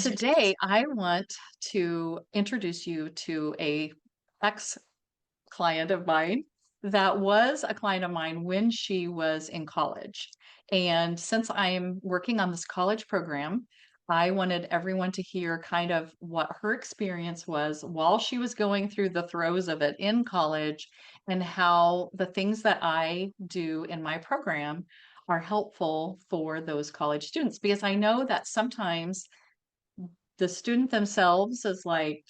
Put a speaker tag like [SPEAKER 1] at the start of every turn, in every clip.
[SPEAKER 1] Today, I want to introduce you to a ex-client of mine that was a client of mine when she was in college. And since I am working on this college program, I wanted everyone to hear kind of what her experience was while she was going through the throes of it in college and how the things that I do in my program are helpful for those college students. Because I know that sometimes the student themselves is like,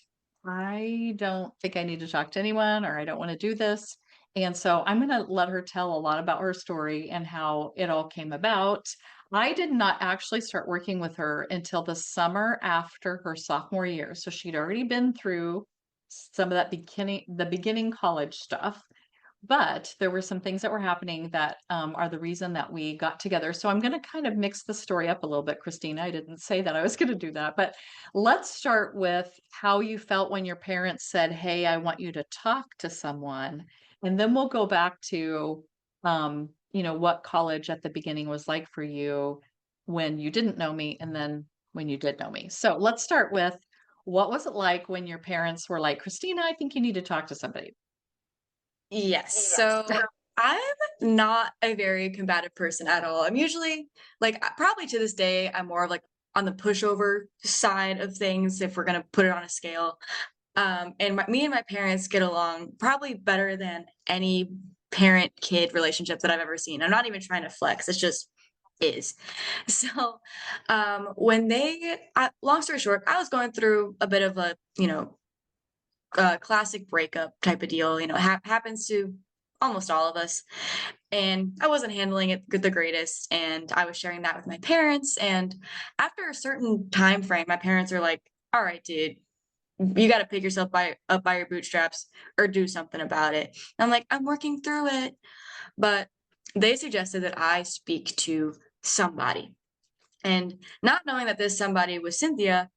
[SPEAKER 1] I don't think I need to talk to anyone, or I don't want to do this. And so I'm going to let her tell a lot about her story and how it all came about. I did not actually start working with her until the summer after her sophomore year. So she'd already been through some of that the beginning college stuff. But there were some things that were happening that are the reason that we got together. So I'm going to kind of mix the story up a little bit, Christina. I didn't say that I was going to do that, but let's start with how you felt when your parents said, "Hey, I want you to talk to someone." And then we'll go back to, what college at the beginning was like for you when you didn't know me and then when you did know me. So let's start with what was it like when your parents were like, "Christina, I think you need to talk to somebody."
[SPEAKER 2] Yes. So I'm not a very combative person at all. I'm usually probably to this day, I'm more of like on the pushover side of things if we're gonna put it on a scale. And me and my parents get along probably better than any parent-kid relationship that I've ever seen. I'm not even trying to flex. It's just is. So, when long story short, I was going through a bit of a, classic breakup type of deal. Happens to almost all of us. And I wasn't handling it the greatest. And I was sharing that with my parents. And after a certain time frame, my parents are like, all right, dude, you got to pick yourself up by your bootstraps or do something about it. And I'm like, I'm working through it. But they suggested that I speak to somebody. And not knowing that this somebody was Cynthia,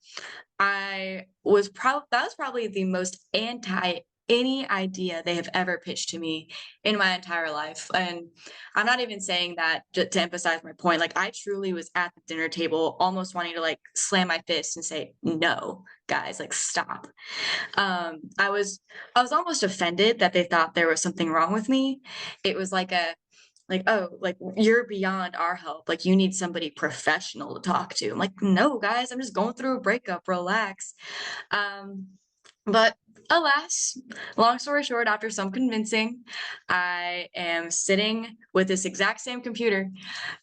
[SPEAKER 2] that was probably the most anti any idea they have ever pitched to me in my entire life. And I'm not even saying that to emphasize my point. Like I truly was at the dinner table almost wanting to like slam my fist and say, no, guys, like stop. I was almost offended that they thought there was something wrong with me. It was oh, like you're beyond our help. Like you need somebody professional to talk to. I'm like, no, guys, I'm just going through a breakup. Relax. Um, but alas, long story short, after some convincing, I am sitting with this exact same computer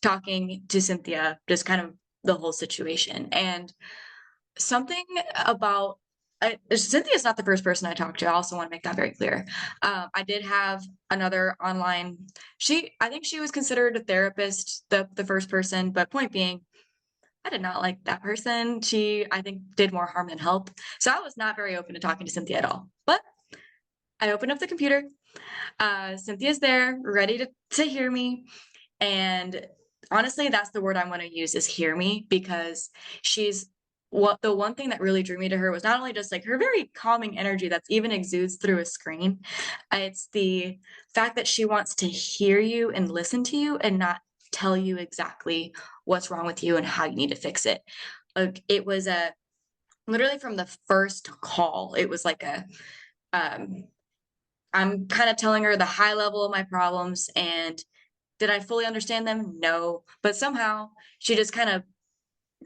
[SPEAKER 2] talking to Cynthia, just kind of the whole situation. And something about Cynthia's not the first person I talked to. I also want to make that very clear. I did have another online. I think she was considered a therapist, the first person. But point being, I did not like that person. She, I think, did more harm than help. So I was not very open to talking to Cynthia at all. But I opened up the computer. Cynthia's there, ready to hear me. And honestly, that's the word I want to use is hear me because she's what the one thing that really drew me to her was not only just like her very calming energy that's even exudes through a screen. It's the fact that she wants to hear you and listen to you and not tell you exactly what's wrong with you and how you need to fix it. Like it was a literally from the first call, it was like um I'm kind of telling her the high level of my problems and did I fully understand them? No. But somehow she just kind of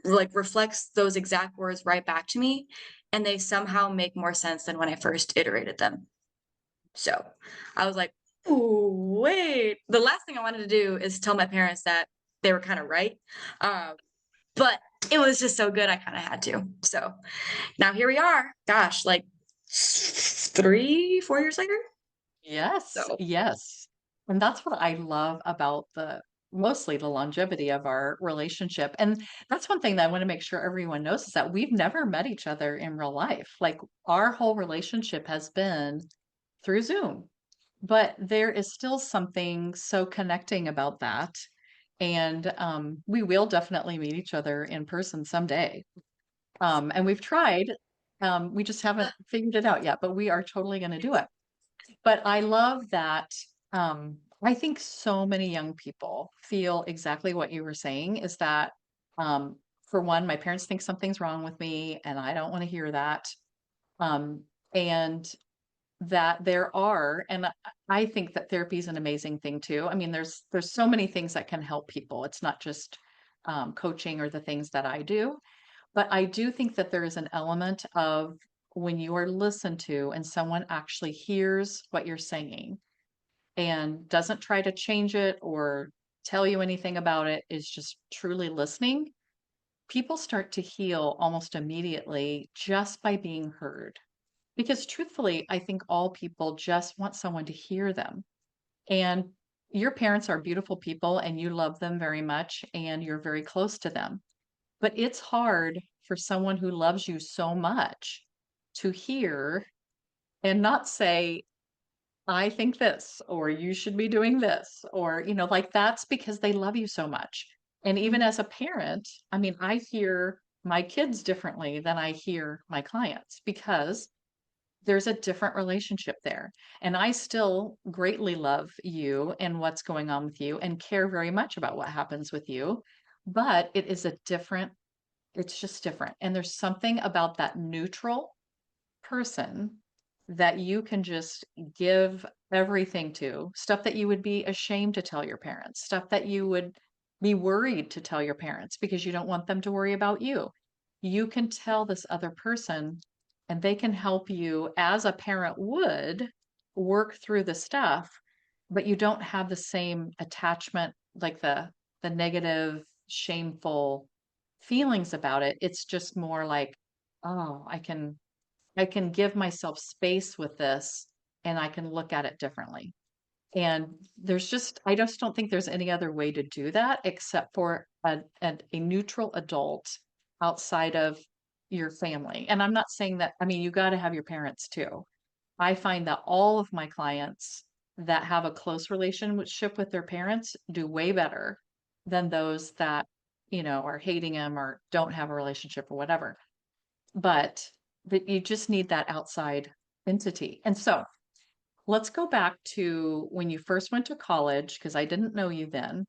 [SPEAKER 2] like reflects those exact words right back to me and they somehow make more sense than when I first iterated them. So I was like, "Ooh, wait." The last thing I wanted to do is tell my parents that they were kind of right. Um, but it was just so good I kind of had to. So now here we are. Gosh, like 3, 4 years later.
[SPEAKER 1] Yes,
[SPEAKER 2] So
[SPEAKER 1] yes. And that's what I love about mostly the longevity of our relationship. And that's one thing that I want to make sure everyone knows is that we've never met each other in real life. Like our whole relationship has been through Zoom, but there is still something so connecting about that. And we will definitely meet each other in person someday. And we've tried, we just haven't figured it out yet, but we are totally going to do it. But I love that, I think so many young people feel exactly what you were saying is that, um, for one, my parents think something's wrong with me, and I don't want to hear that. Um, and that there are, and I think that therapy is an amazing thing too. I mean, there's so many things that can help people. It's not just coaching or the things that I do, but I do think that there is an element of when you are listened to and someone actually hears what you're saying and doesn't try to change it or tell you anything about it, is just truly listening, people start to heal almost immediately just by being heard. Because truthfully, I think all people just want someone to hear them. And your parents are beautiful people and you love them very much and you're very close to them. But it's hard for someone who loves you so much to hear and not say, I think this, or you should be doing this, or, like that's because they love you so much. And even
[SPEAKER 2] Mhm.
[SPEAKER 1] as a parent, I mean, I hear my kids differently than I hear my clients because there's a different relationship there. And I still greatly love you and what's going on with you and care very much about what happens with you. But it is a different, it's just different. And there's something about that neutral person that you can just give everything to, stuff that you would be ashamed to tell your parents, stuff that you would be worried to tell your parents because you don't want them to worry about you. You can tell this other person and they can help you as a parent would work through the stuff, but you don't have the same attachment, like the negative, shameful feelings about it. It's just more like, oh, I can give myself space with this and I can look at it differently. And I just don't think there's any other way to do that except for a neutral adult outside of your family. And I'm not saying that, I mean, you got to have your parents too. I find that all of my clients that have a close relationship with their parents do way better than those that, are hating them or don't have a relationship or whatever. But you just need that outside entity. And so let's go back to when you first went to college, because I didn't know you then.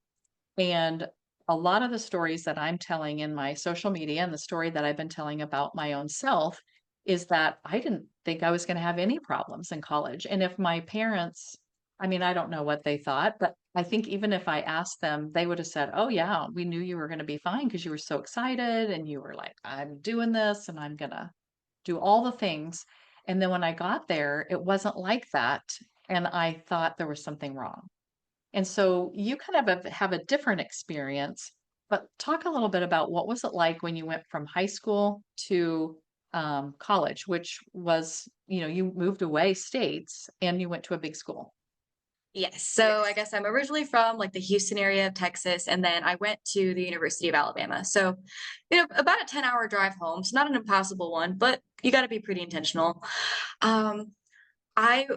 [SPEAKER 1] And a lot of the stories that I'm telling in my social media and the story that I've been telling about my own self is that I didn't think I was going to have any problems in college. And if my parents, I mean, I don't know what they thought, but I think even if I asked them, they would have said, oh, yeah, we knew you were going to be fine because you were so excited and you were like, I'm doing this and I'm going to do all the things. And then when I got there, it wasn't like that. And I thought there was something wrong. And so you kind of have a different experience, but talk a little bit about what was it like when you went from high school to college, which was, you moved away states and you went to a big school.
[SPEAKER 2] Yes. So I guess I'm originally from like the Houston area of Texas, and then I went to the University of Alabama. So, about a 10-hour drive home. So not an impossible one, but you got to be pretty intentional. Um, I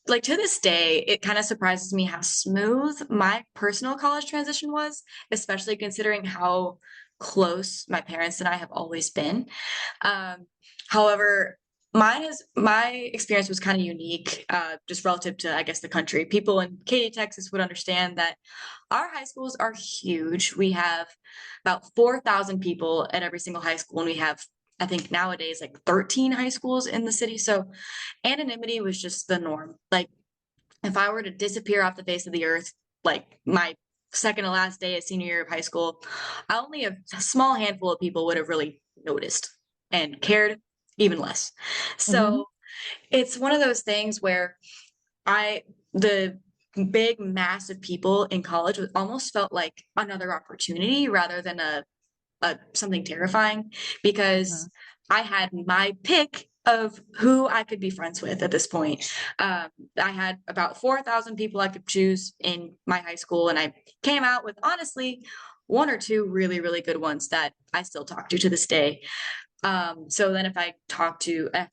[SPEAKER 2] like to this day, it kind of surprises me how smooth my personal college transition was, especially considering how close my parents and I have always been. Um, However, my experience was kind of unique, just relative to, I guess, the country. People in Katy, Texas would understand that our high schools are huge. We have about 4,000 people at every single high school, and we have, I think nowadays, like 13 high schools in the city. So anonymity was just the norm. Like if I were to disappear off the face of the earth, like my second to last day of senior year of high school, only a small handful of people would have really noticed and cared even less.
[SPEAKER 1] Hmm.
[SPEAKER 2] So it's one of those things where the big mass of people in college almost felt like another opportunity rather than something terrifying, because
[SPEAKER 1] Hmm.
[SPEAKER 2] I had my pick of who I could be friends with at this point. I had about 4,000 people I could choose in my high school, and I came out with honestly one or two really, really good ones that I still talk to this day. So then if I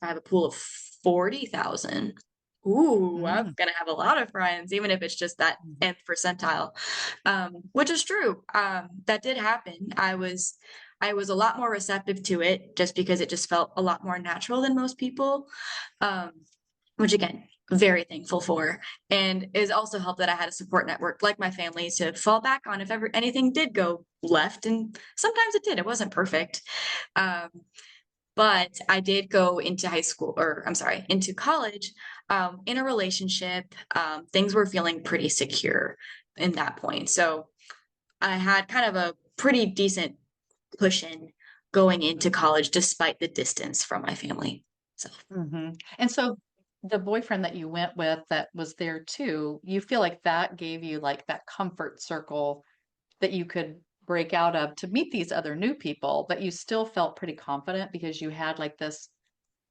[SPEAKER 2] have a pool of 40,000, ooh, I'm
[SPEAKER 1] Hmm.
[SPEAKER 2] gonna have a lot of friends, even if it's just that nth percentile. Which is true. That did happen. I was a lot more receptive to it just because it just felt a lot more natural than most people. Um, which again, very thankful for. And it has also helped that I had a support network like my family to fall back on if ever anything did go left. And sometimes it did. It wasn't perfect. Um, but I did go into high school, or I'm sorry, into college, in a relationship. Things were feeling pretty secure in that point. So I had kind of a pretty decent cushion going into college despite the distance from my family. So
[SPEAKER 1] And so the boyfriend that you went with that was there too, you feel like that gave you like that comfort circle that you could break out of to meet these other new people, but you still felt pretty confident because you had like this,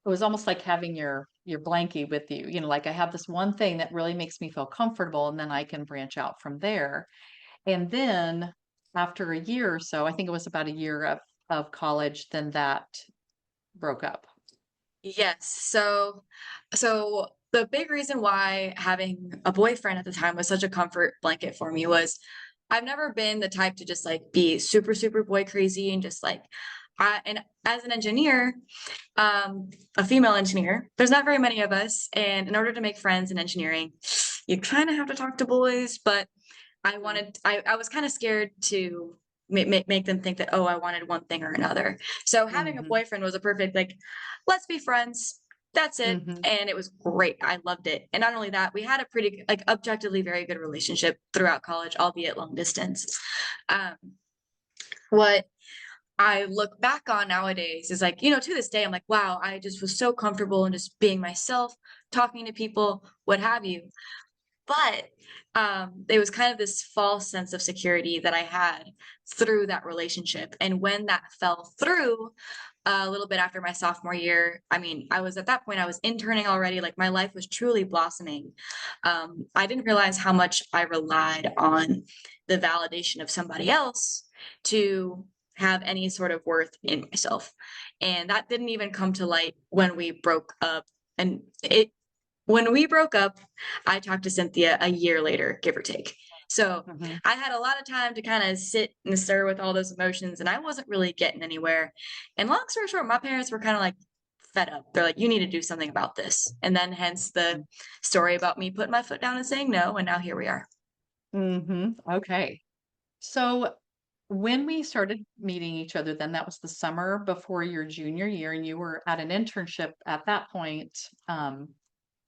[SPEAKER 1] it was almost like having your blankie with you, like I have this one thing that really makes me feel comfortable and then I can branch out from there. And then after a year or so, I think it was about a year of college, then that broke up.
[SPEAKER 2] yes. So the big reason why having a boyfriend at the time was such a comfort blanket for me was I've never been the type to just like be super, super boy crazy and just like and as an engineer, a female engineer, there's not very many of us. And in order to make friends in engineering, you kind of have to talk to boys, but I was kind of scared to make them think that, oh, I wanted one thing or another. So having a
[SPEAKER 1] Mm-hmm.
[SPEAKER 2] boyfriend was a perfect, like, let's be friends. That's it.
[SPEAKER 1] Mm-hmm.
[SPEAKER 2] And it was great. I loved it. And not only that, we had a pretty, like, objectively very good relationship throughout college, albeit long distance. Um, what I look back on nowadays is like, to this day, I'm like, wow, I just was so comfortable in just being myself, talking to people, what have you. But it was kind of this false sense of security that I had through that relationship. And when that fell through a little bit after my sophomore year, I mean, I was at that point, I was interning already. Like my life was truly blossoming. I didn't realize how much I relied on the validation of somebody else to have any sort of worth in myself. And that didn't even come to light when we broke up. And when we broke up, I talked to Cynthia a year later, give or take. So
[SPEAKER 1] Mm-hmm.
[SPEAKER 2] I had a lot of time to kind of sit and stir with all those emotions, and I wasn't really getting anywhere. And long story short, my parents were kind of like fed up. They're like, you need to do something about this. And then hence the story about me putting my foot down and saying no. And now here we are.
[SPEAKER 1] Mm-hmm. Okay. So when we started meeting each other, then that was the summer before your junior year, and you were at an internship at that point,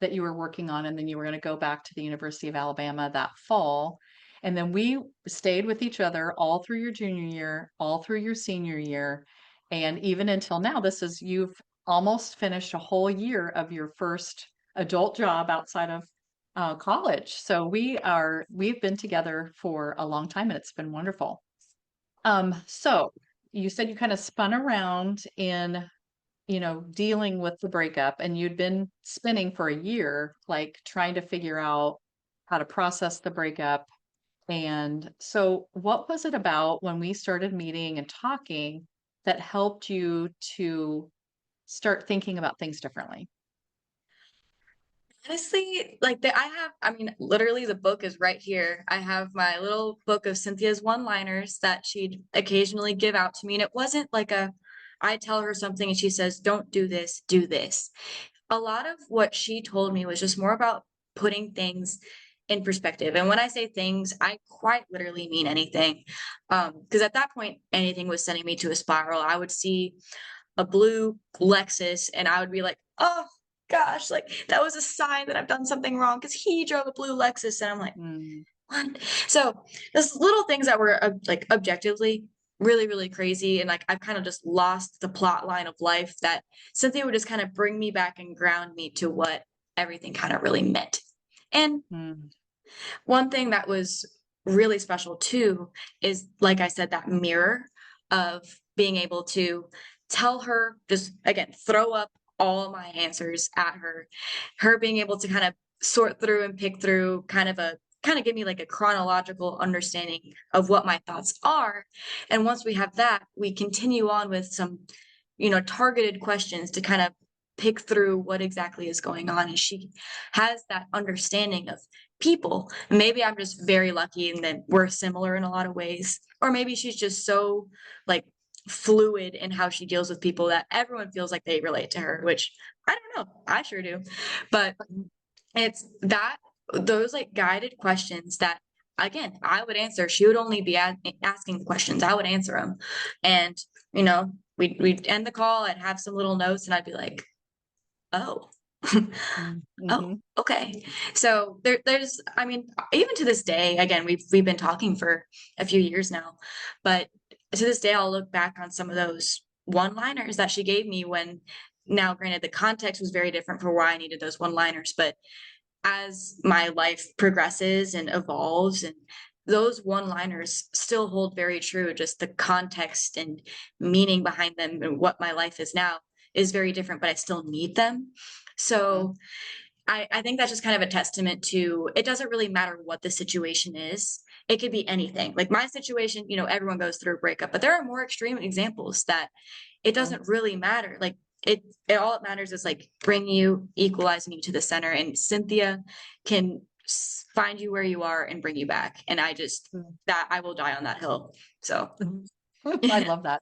[SPEAKER 1] that you were working on, and then you were going to go back to the University of Alabama that fall. And then we stayed with each other all through your junior year, all through your senior year, and even until now. You've almost finished a whole year of your first adult job outside of college. So we've been together for a long time and it's been wonderful. So you said you kind of spun around in, dealing with the breakup and you'd been spinning for a year, like trying to figure out how to process the breakup. And so what was it about when we started meeting and talking that helped you to start thinking about things differently?
[SPEAKER 2] Honestly, like I mean, literally the book is right here. I have my little book of Cynthia's one-liners that she'd occasionally give out to me. And it wasn't like I tell her something and she says, don't do this, do this. A lot of what she told me was just more about putting things in perspective. And when I say things, I quite literally mean anything. Because at that point, anything was sending me to a spiral. I would see a blue Lexus and I would be like, oh gosh, like that was a sign that I've done something wrong because he drove a blue Lexus. And I'm like,
[SPEAKER 1] Mm,
[SPEAKER 2] what? So there's little things that were like objectively really, really crazy. And like I've kind of just lost the plot line of life that Cynthia would just kind of bring me back and ground me to what everything kind of really meant. And
[SPEAKER 1] mm,
[SPEAKER 2] one thing that was really special too is, like I said, that mirror of being able to tell her, just again, throw up all my answers at her being able to kind of sort through and pick through kind of give me like a chronological understanding of what my thoughts are. And once we have that, we continue on with some, targeted questions to kind of pick through what exactly is going on. And she has that understanding of people. Maybe I'm just very lucky and that we're similar in a lot of ways. Or maybe she's just so like fluid in how she deals with people that everyone feels like they relate to her, which I don't know. I sure do. But It's that those like guided questions that again I would answer. She would only be asking questions. I would answer them, and we'd end the call. I'd have some little notes, and I'd be like, oh. Oh,
[SPEAKER 1] Mm-hmm.
[SPEAKER 2] okay. So there's, I mean, even to this day, again, we've been talking for a few years now, but to this day, I'll look back on some of those one-liners that she gave me when, now granted, the context was very different for why I needed those one-liners, but as my life progresses and evolves, and those one-liners still hold very true, just the context and meaning behind them and what my life is now is very different, but I still need them. So I think that's just kind of a testament to, it doesn't really matter what the situation is. It could be anything. Like my situation, everyone goes through a breakup, but there are more extreme examples that it
[SPEAKER 1] Mm-hmm.
[SPEAKER 2] doesn't really matter. Like it all it matters is like bringing you, equalizing you to the center. And Cynthia can find you where you are and bring you back. And that I will die on that hill. So
[SPEAKER 1] I love that.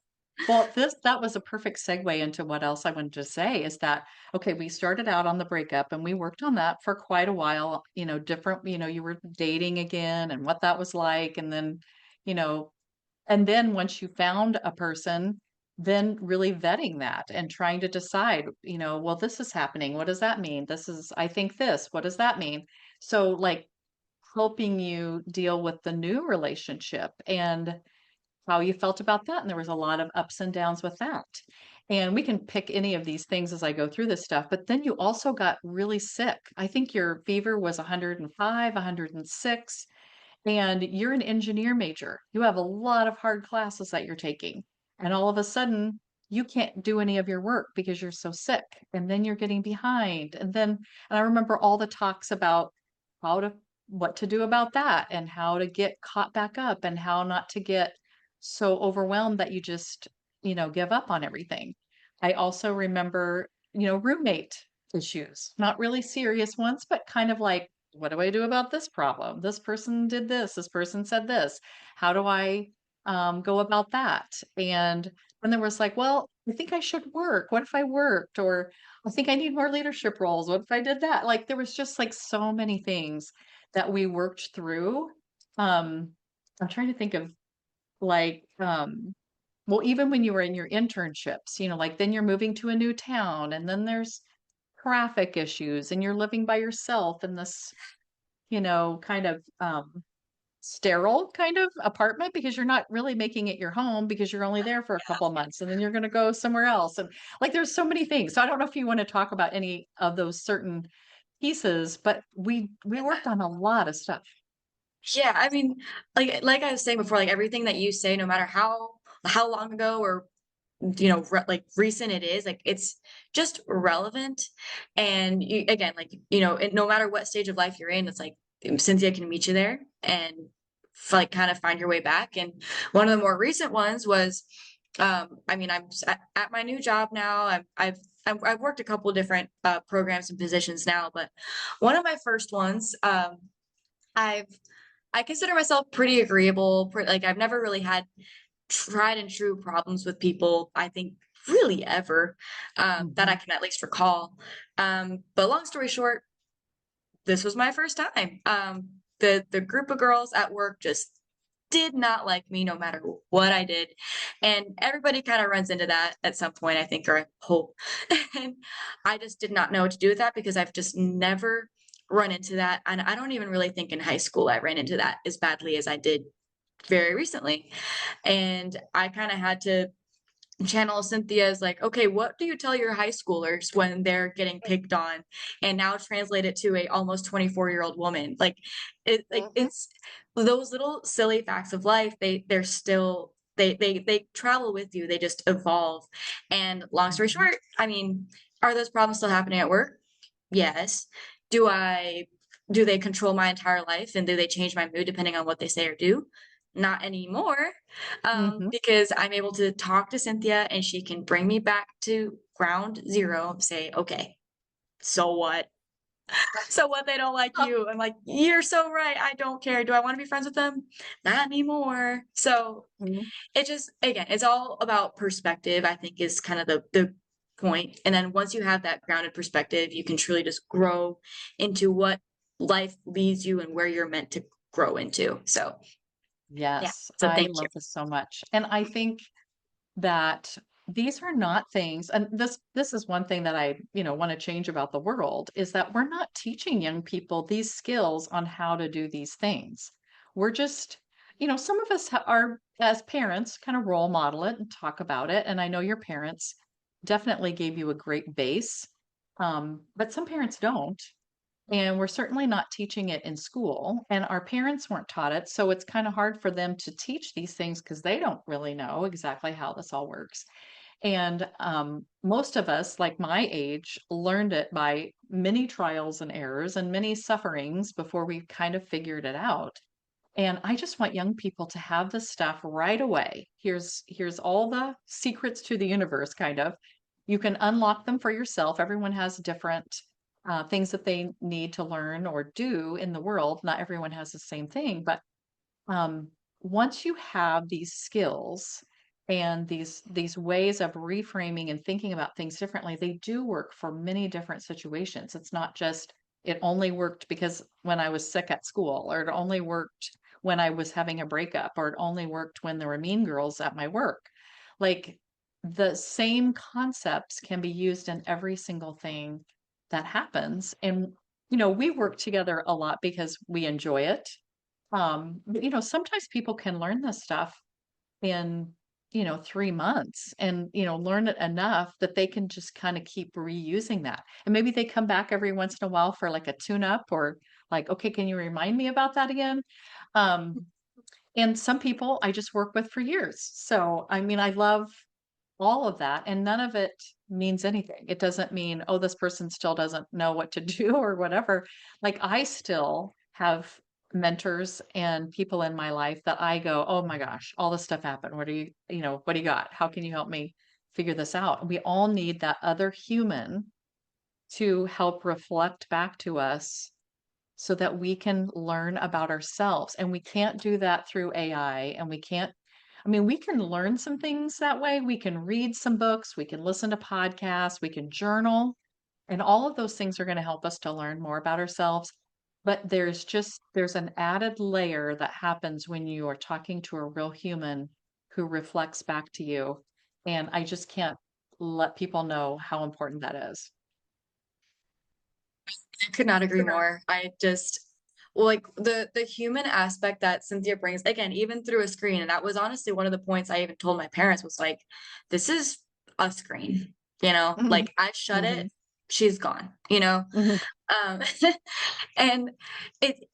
[SPEAKER 1] Well, that was a perfect segue into what else I wanted to say is that, okay, we started out on the breakup and we worked on that for quite a while, different, you were dating again and what that was like. You know, and then once you found a person, then really vetting that and trying to decide, well, this is happening. What does that mean? I think this, what does that mean? So like helping you deal with the new relationship and how you felt about that. And there was a lot of ups and downs with that. And we can pick any of these things as I go through this stuff. But then you also got really sick. I think your fever was 105, 106, and you're an engineer major. You have a lot of hard classes that you're taking. And all of a sudden, you can't do any of your work because you're so sick. And then you're getting behind. And I remember all the talks about how to, what to do about that and how to get caught back up and how not to get so overwhelmed that you just, give up on everything. I also remember, roommate issues, not really serious ones, but kind of like, what do I do about this problem? This person did this. This person said this. How do I go about that? And when there was like, well, I think I should work. What if I worked? Or I think I need more leadership roles. What if I did that? Like there was just like so many things that we worked through. I'm trying to think of like, well, even when you were in your internships, like then you're moving to a new town and then there's traffic issues and you're living by yourself in this kind of sterile kind of apartment because you're not really making it your home because you're only there for a couple of months and then you're going to go somewhere else. And like there's so many things. So I don't know if you want to talk about any of those certain pieces, but we worked on a lot of stuff.
[SPEAKER 2] yeah, I mean, like I was saying before, like everything that you say, no matter how long ago or like recent it is, like it's just relevant. And again, like no matter what stage of life you're in, it's like Cynthia can meet you there and like kind of find your way back. And one of the more recent ones was, I mean, I'm at my new job now. I've worked a couple of different programs and positions now, but one of my first ones, I've I consider myself pretty agreeable. Like I've never really had tried and true problems with people, I think really ever, that I
[SPEAKER 1] Mhm.
[SPEAKER 2] can at least recall. But long story short, this was my first time. The group of girls at work just did not like me no matter what I did. And everybody kind of runs into that at some point, I think, or I hope. And I just did not know what to do with that because I've just never run into that. And I don't even really think in high school I ran into that as badly as I did very recently. And I kind of had to channel Cynthia's like, okay, what do you tell your high schoolers when they're getting picked on? And now translate it to a almost 24-year-old woman.
[SPEAKER 1] Mhm.
[SPEAKER 2] It's those little silly facts of life, they're still they travel with you, they just evolve. And long story
[SPEAKER 1] Mhm.
[SPEAKER 2] short, I mean, are those problems still happening at work? Yes. Do I do they control my entire life and do they change my mood depending on what they say or do? Not anymore,
[SPEAKER 1] Mhm.
[SPEAKER 2] because I'm able to talk to Cynthia and she can bring me back to ground zero and say, okay, so what? So what, they don't like you? I'm like, you're so right. I don't care. Do I want to be friends with them? Not anymore. So
[SPEAKER 1] Mhm.
[SPEAKER 2] it just, again, it's all about perspective, I think is kind of the point. And then once you have that grounded perspective, you can truly just grow into what life leads you and where you're meant to grow into. So yeah.
[SPEAKER 1] Yes,
[SPEAKER 2] So
[SPEAKER 1] I
[SPEAKER 2] thank you.
[SPEAKER 1] love this so much. And I think that these are not things, and this is one thing that I, want to change about the world is that we're not teaching young people these skills on how to do these things. We're just, some of us are as parents kind of role model it and talk about it. And I know your parents definitely gave you a great base. But some parents don't. And we're certainly not teaching it in school, and our parents weren't taught it. So it's kind of hard for them to teach these things because they don't really know exactly how this all works. And most of us, like my age, learned it by many trials and errors and many sufferings before we kind of figured it out. And I just want young people to have this stuff right away. Here's all the secrets to the universe, kind of. You can unlock them for yourself. Everyone has different things that they need to learn or do in the world. Not everyone has the same thing, but um, once you have these skills and these ways of reframing and thinking about things differently, they do work for many different situations. It's not just it only worked because when I was sick at school, or it only worked when I was having a breakup, or it only worked when there were mean girls at my work. Like the same concepts can be used in every single thing that happens. And, we work together a lot because we enjoy it. But, sometimes people can learn this stuff in, 3 months and, learn it enough that they can just kind of keep reusing that. And maybe they come back every once in a while for like a tune up or like, okay, can you remind me about that again? Um, and some people I just work with for years. So, I mean, I love all of that, and none of it means anything. It doesn't mean, oh, this person still doesn't know what to do or whatever. Like I still have mentors and people in my life that I go, oh my gosh, all this stuff happened. What do you got? How can you help me figure this out? We all need that other human to help reflect back to us so that we can learn about ourselves. And we can't do that through AI. And we can learn some things that way. We can read some books, we can listen to podcasts, we can journal, and all of those things are going to help us to learn more about ourselves. But there's an added layer that happens when you are talking to a real human who reflects back to you. And I just can't let people know how important that is.
[SPEAKER 2] I could not agree more. I just like the human aspect that Cynthia brings again, even through a screen. And that was honestly one of the points I even told my parents was like, this is a screen,
[SPEAKER 1] Mhm,
[SPEAKER 2] like I shut it,
[SPEAKER 1] mhm,
[SPEAKER 2] she's gone.
[SPEAKER 1] mhm.
[SPEAKER 2] Um, and it,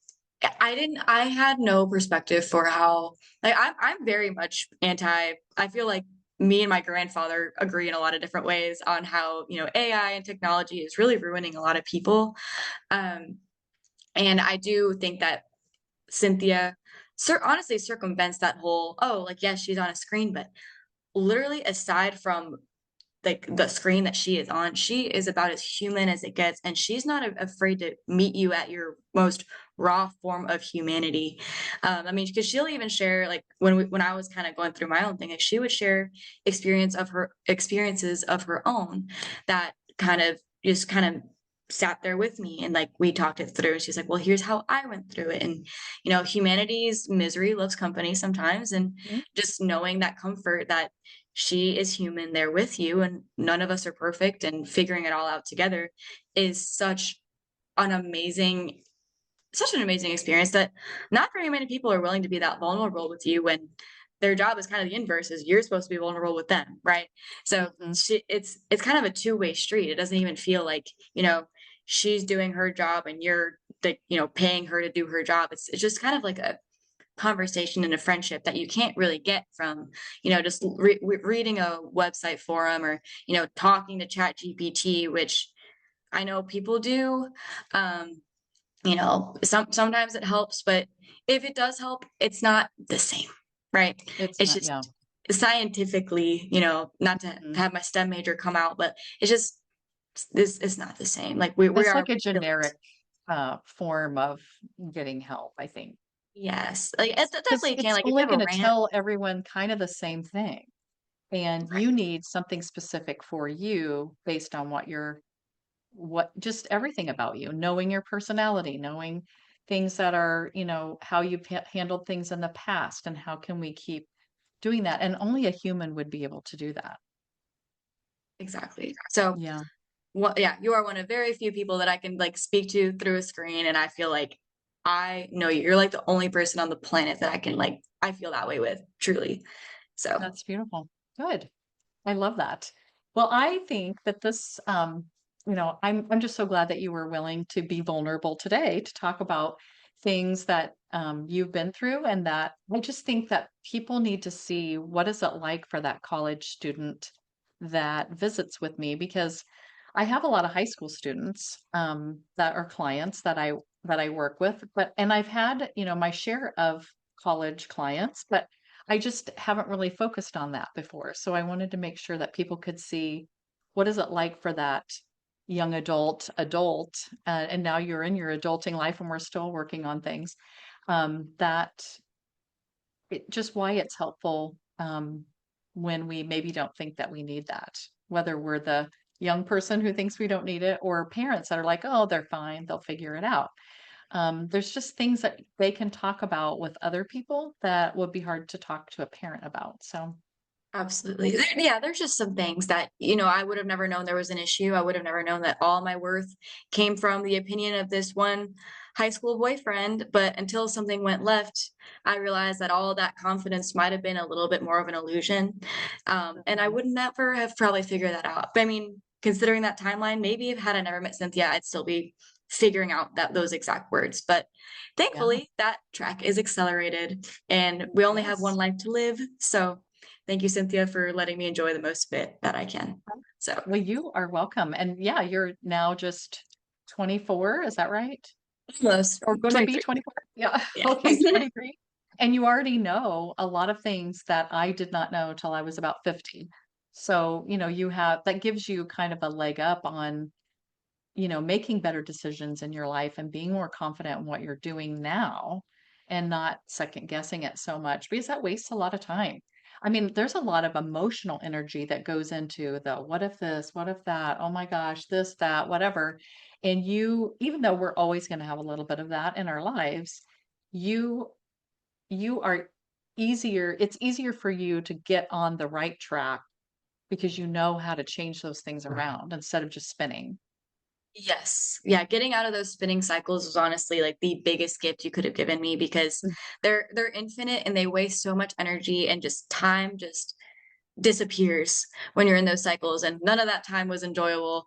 [SPEAKER 2] I had no perspective for how, like, I'm very much anti, I feel like me and my grandfather agree in a lot of different ways on how, AI and technology is really ruining a lot of people. Um, and I do think that Cynthia, honestly circumvents that whole, oh, like, yes, she's on a screen, but literally aside from like the screen that she is on, she is about as human as it gets, and she's not afraid to meet you at your most raw form of humanity. I mean, because she'll even share like when I was kind of going through my own thing, like she would share experiences of her own that kind of sat there with me, and like we talked it through, and she's like, well, here's how I went through it. And humanity's misery loves company sometimes, and
[SPEAKER 1] Mhm.
[SPEAKER 2] just knowing that comfort that she is human there with you, and none of us are perfect, and figuring it all out together is an amazing such an amazing experience that not very many people are willing to be that vulnerable with you when their job is kind of the inverse, is you're supposed to be vulnerable with them, right? So
[SPEAKER 1] Mhm.
[SPEAKER 2] it's kind of a two-way street. It doesn't even feel like, she's doing her job and you're like, paying her to do her job. It's just kind of like a conversation and a friendship that you can't really get from just reading a website forum, or talking to chat gpt, which I know people do. um sometimes it helps, but if it does help, it's not the same, right?
[SPEAKER 1] It's
[SPEAKER 2] It's
[SPEAKER 1] not, yeah.
[SPEAKER 2] just scientifically, not to
[SPEAKER 1] Mhm.
[SPEAKER 2] have my STEM major come out, but it's just this is not the same. Like we
[SPEAKER 1] It's
[SPEAKER 2] are
[SPEAKER 1] like a
[SPEAKER 2] built.
[SPEAKER 1] generic form of getting help, I think.
[SPEAKER 2] Yes, like it
[SPEAKER 1] Because
[SPEAKER 2] definitely can.
[SPEAKER 1] it's
[SPEAKER 2] Like if you
[SPEAKER 1] only
[SPEAKER 2] have a
[SPEAKER 1] gonna
[SPEAKER 2] rant.
[SPEAKER 1] tell everyone kind of the same thing. and you need something specific for you based on what just everything about you, knowing your personality, knowing things that are, how you've handled things in the past and how can we keep doing that. And only a human would be able to do that.
[SPEAKER 2] Exactly. So,
[SPEAKER 1] Yeah,
[SPEAKER 2] well, yeah, you are one of very few people that I can like speak to through a screen, and I feel like I know you. You're like the only person on the planet that I can like I feel that way with, truly. So,
[SPEAKER 1] that's beautiful. Good. I love that. Well, I think that this, I'm just so glad that you were willing to be vulnerable today to talk about things that you've been through, and that I just think that people need to see what is it like for that college student that visits with me, because I have a lot of high school students that are clients that I work with, and I've had, my share of college clients, but I just haven't really focused on that before. So I wanted to make sure that people could see what is it like for that young adult, and now you're in your adulting life and we're still working on things. That just why it's helpful when we maybe don't think that we need that, whether we're the young person who thinks we don't need it or parents that are like, oh, they're fine, they'll figure it out. There's just things that they can talk about with other people that would be hard to talk to a parent about. So,
[SPEAKER 2] absolutely. Yeah, there's just some things that, I would have never known there was an issue. I would have never known that all my worth came from the opinion of this one high school boyfriend. But until something went left, I realized that all of that confidence might have been a little bit more of an illusion. And I
[SPEAKER 1] mhm,
[SPEAKER 2] would never have probably figured that out. But I mean, considering that timeline, maybe if had I never met Cynthia, I'd still be figuring out those exact words. But
[SPEAKER 1] yeah,
[SPEAKER 2] thankfully, that track is accelerated and we only have one
[SPEAKER 1] yes.
[SPEAKER 2] life to live. So thank you, Cynthia, for letting me enjoy the most of it that I can. So
[SPEAKER 1] Well, you are welcome. And yeah, you're now just 24, is that right?
[SPEAKER 2] almost
[SPEAKER 1] Or going to be
[SPEAKER 2] 23.
[SPEAKER 1] 24? Yeah.
[SPEAKER 2] Yeah.
[SPEAKER 1] Okay, 23. And you already know a lot of things that I did not know till I was about 50. So, that gives you kind of a leg up on making better decisions in your life and being more confident in what you're doing now and not second guessing it so much, because that wastes a lot of time. I mean, there's a lot of emotional energy that goes into the what if this, what if that, oh my gosh, this, that, whatever. And even though we're always going to have a little bit of that in our lives, you you are it's easier for you to get on the right track because you know how to change those things around instead of just spinning.
[SPEAKER 2] Yes. Yeah, getting out of those spinning cycles was honestly like the biggest gift you could have given me because they're infinite and they waste so much energy and just time just disappears when you're in those cycles and none of that time was enjoyable.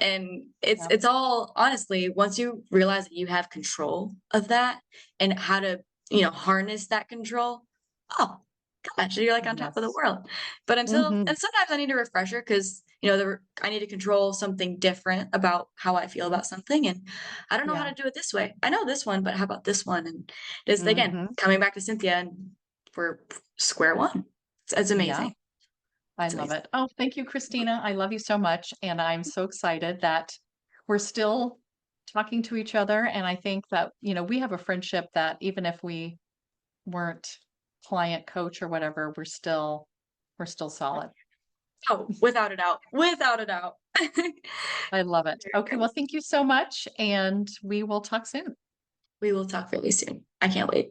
[SPEAKER 2] And it's
[SPEAKER 1] Yep.
[SPEAKER 2] it's all honestly once you realize that you have control of that and how to, harness that control. Oh, gosh, you're like on top of the
[SPEAKER 1] Yes.
[SPEAKER 2] world. But
[SPEAKER 1] Hmm.
[SPEAKER 2] and sometimes I need a refresher because, I need to control something different about how I feel about something. And I don't know how
[SPEAKER 1] Yeah.
[SPEAKER 2] to do it this way. I know this one, but how about this one? And just again,
[SPEAKER 1] Hmm.
[SPEAKER 2] coming back to Cynthia and we're square one. It's
[SPEAKER 1] Yeah.
[SPEAKER 2] amazing.
[SPEAKER 1] I
[SPEAKER 2] It's
[SPEAKER 1] love
[SPEAKER 2] amazing.
[SPEAKER 1] it. Oh, thank you, Christina. I love you so much. And I'm so excited that we're still talking to each other. And I think that, we have a friendship that even if we weren't client coach or whatever, we're still solid.
[SPEAKER 2] Oh, without a doubt. Without a doubt.
[SPEAKER 1] I love it. Okay. Well, thank you so much. And we will talk soon.
[SPEAKER 2] We will talk really soon. I can't wait.